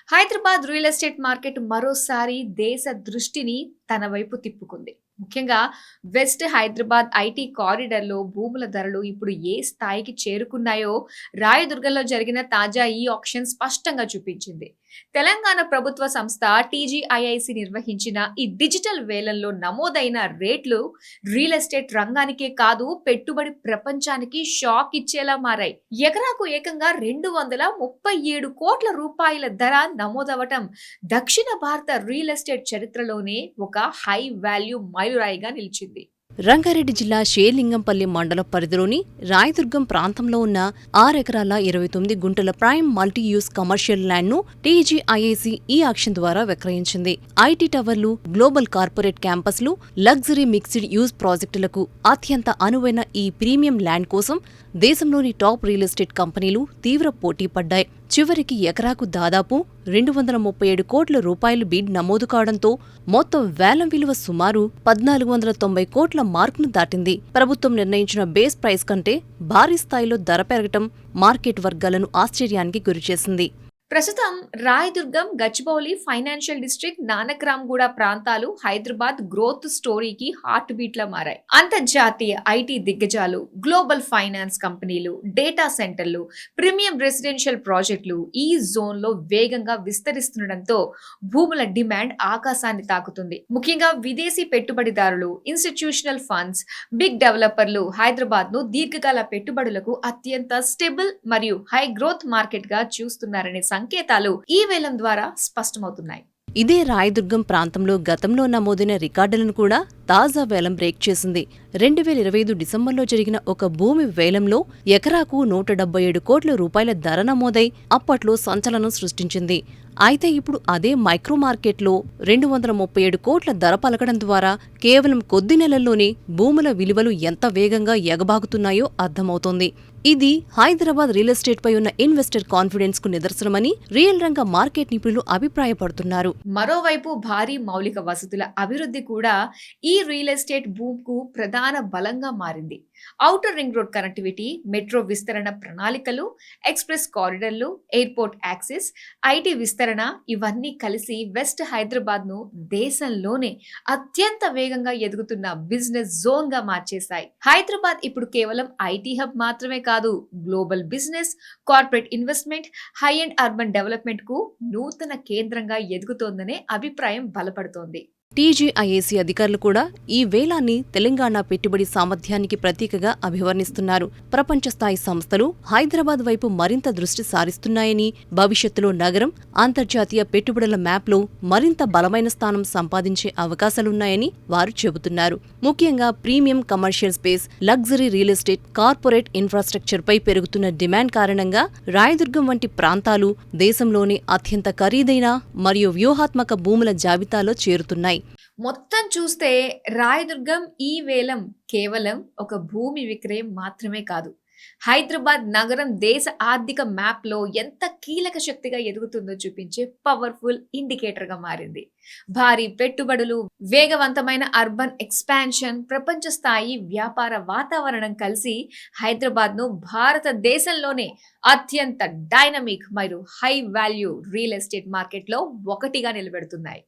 Hyderabad real estate market మరోసారి దేశ దృష్టిని తన వైపు తిప్పుకుంది. ముఖ్యంగా వెస్ట్ హైదరాబాద్ ఐటీ కారిడార్‌లో భూముల ధరలు ఇప్పుడు ఏ స్థాయికి చేరుకున్నాయో రాయదుర్గంలో జరిగిన తాజా ఈ ఆక్షన్ స్పష్టంగా చూపించింది. తెలంగాణ ప్రభుత్వ సంస్థ టీజీఐఐసీ నిర్వహించిన ఈ డిజిటల్ వేలంలో నమోదైన రేట్లు రియల్ ఎస్టేట్ రంగానికే కాదు, పెట్టుబడి ప్రపంచానికి షాక్ ఇచ్చేలా మారాయి. ఎకరాకు ఏకంగా 237 కోట్ల రూపాయల ధర నమోదవటం దక్షిణ భారత రియల్ ఎస్టేట్ చరిత్రలోనే ఒక హై వాల్యూ మైలురాయిగా నిలిచింది. రంగారెడ్డి జిల్లా షేర్లింగంపల్లి మండల పరిధిలోని రాయదుర్గం ప్రాంతంలో ఉన్న 6 ఎకరాల 29 గుంటల prime multi use commercial land ను టీజీఐఏసీ ఈ ఆక్షన్ ద్వారా విక్రయించింది. ఐటీ టవర్లు, గ్లోబల్ కార్పొరేట్ క్యాంపస్లు, లగ్జరీ మిక్స్డ్ యూజ్ ప్రాజెక్టులకు అత్యంత అనువైన ఈ ప్రీమియం ల్యాండ్ కోసం దేశంలోని టాప్ రియల్ ఎస్టేట్ కంపెనీలు తీవ్ర పోటీ పడ్డాయి. చివరికి ఎకరాకు దాదాపు 237 కోట్ల రూపాయలు బిడ్ నమోదు కావడంతో మొత్తం వేలం విలువ సుమారు 1490 కోట్ల మార్కును దాటింది. ప్రభుత్వం నిర్ణయించిన బేస్ ప్రైస్ కంటే భారీ స్థాయిలో ధర పెరగటం మార్కెట్ వర్గాలను ఆశ్చర్యానికి గురిచేసింది. ప్రస్తుతం రాయదుర్గం, గచ్చిబౌలి, ఫైనాన్షియల్ డిస్ట్రిక్ట్, నానక్రామ్గూడ ప్రాంతాలు హైదరాబాద్ గ్రోత్ స్టోరీకి హార్ట్ బీట్ లా మారాయి. అంతర్జాతీయ ఐటీ దిగ్గజాలు, గ్లోబల్ ఫైనాన్స్ కంపెనీలు, డేటా సెంటర్లు, ప్రీమియం రెసిడెన్షియల్ ప్రాజెక్టులు ఈ జోన్ లో వేగంగా విస్తరిస్తుండటంతో భూముల డిమాండ్ ఆకాశాన్ని తాకుతుంది. ముఖ్యంగా విదేశీ పెట్టుబడిదారులు, ఇన్స్టిట్యూషనల్ ఫండ్స్, బిగ్ డెవలపర్లు హైదరాబాద్ ను దీర్ఘకాల పెట్టుబడులకు అత్యంత స్టేబుల్ మరియు హై గ్రోత్ మార్కెట్ గా చూస్తున్నారనే సంకేతాలు ఈ వేలం ద్వారా స్పష్టమవుతున్నాయి. ఇదే రాయదుర్గం ప్రాంతంలో గతంలో నమోదైన రికార్డులను కూడా తాజా వేలం బ్రేక్ చేసింది. 2025 డిసెంబర్లో జరిగిన ఒక భూమి వేలంలో ఎకరాకు 177 కోట్ల రూపాయల ధర నమోదై అప్పట్లో సంచలనం సృష్టించింది. అయితే ఇప్పుడు అదే మైక్రో మార్కెట్లో 237 కోట్ల ధర పలకడం ద్వారా కేవలం కొద్ది నెలల్లోనే భూముల విలువలు ఎంత వేగంగా ఎగబాగుతున్నాయో అర్థమవుతోంది. ఇది హైదరాబాద్ రియల్ ఎస్టేట్ పై ఉన్న ఇన్వెస్టర్ కాన్ఫిడెన్స్ కు నిదర్శనమని రియల్ రంగ మార్కెట్ నిపుణులు అభిప్రాయపడుతున్నారు. మరోవైపు భారీ మౌలిక వసతుల అభివృద్ధి కూడా ఈ రియల్ ఎస్టేట్ బూమ్ కు ప్రధాన బలంగా మారింది. Outer ring road connectivity, metro విస్తరణ ప్రణాళికలు, ఎక్స్ప్రెస్ కారిడార్లు, ఎయిర్పోర్ట్ యాక్సెస్, ఐటీ విస్తరణ ఇవన్నీ కలిసి వెస్ట్ హైదరాబాద్ ను దేశంలోనే అత్యంత వేగంగా ఎదుగుతున్న బిజినెస్ జోన్ గా మార్చేశాయి. హైదరాబాద్ ఇప్పుడు కేవలం ఐటీ హబ్ మాత్రమే కాదు, global business, corporate investment, high and urban development కు నూతన కేంద్రంగా ఎదుగుతోందనే అభిప్రాయం బలపడుతోంది. టీజీఐఏసీ అధికారులు కూడా ఈ వేలాన్ని తెలంగాణ పెట్టుబడి సామర్థ్యానికి ప్రతీకగా అభివర్ణిస్తున్నారు. ప్రపంచ స్థాయి సంస్థలు హైదరాబాద్ వైపు మరింత దృష్టి సారిస్తున్నాయని, భవిష్యత్తులో నగరం అంతర్జాతీయ పెట్టుబడుల మ్యాప్లో మరింత బలమైన స్థానం సంపాదించే అవకాశాలున్నాయని వారు చెబుతున్నారు. ముఖ్యంగా premium commercial space, luxury real estate, corporate infrastructure పై పెరుగుతున్న డిమాండ్ కారణంగా రాయదుర్గం వంటి ప్రాంతాలు దేశంలోనే అత్యంత ఖరీదైన మరియు వ్యూహాత్మక భూముల జాబితాలో చేరుతున్నాయి. మొత్తం చూస్తే రాయదుర్గం ఈ వేలం కేవలం ఒక భూమి విక్రయం మాత్రమే కాదు, హైదరాబాద్ నగరం దేశ ఆర్థిక మ్యాప్ లో ఎంత కీలక శక్తిగా ఎదుగుతుందో చూపించే పవర్ఫుల్ ఇండికేటర్ గా మారింది. భారీ పెట్టుబడులు, వేగవంతమైన అర్బన్ ఎక్స్పాన్షన్, ప్రపంచ స్థాయి వ్యాపార వాతావరణం కలిసి హైదరాబాద్ ను భారతదేశంలోనే అత్యంత డైనమిక్ మరియు high value real estate market లో ఒకటిగా నిలబెడుతున్నాయి.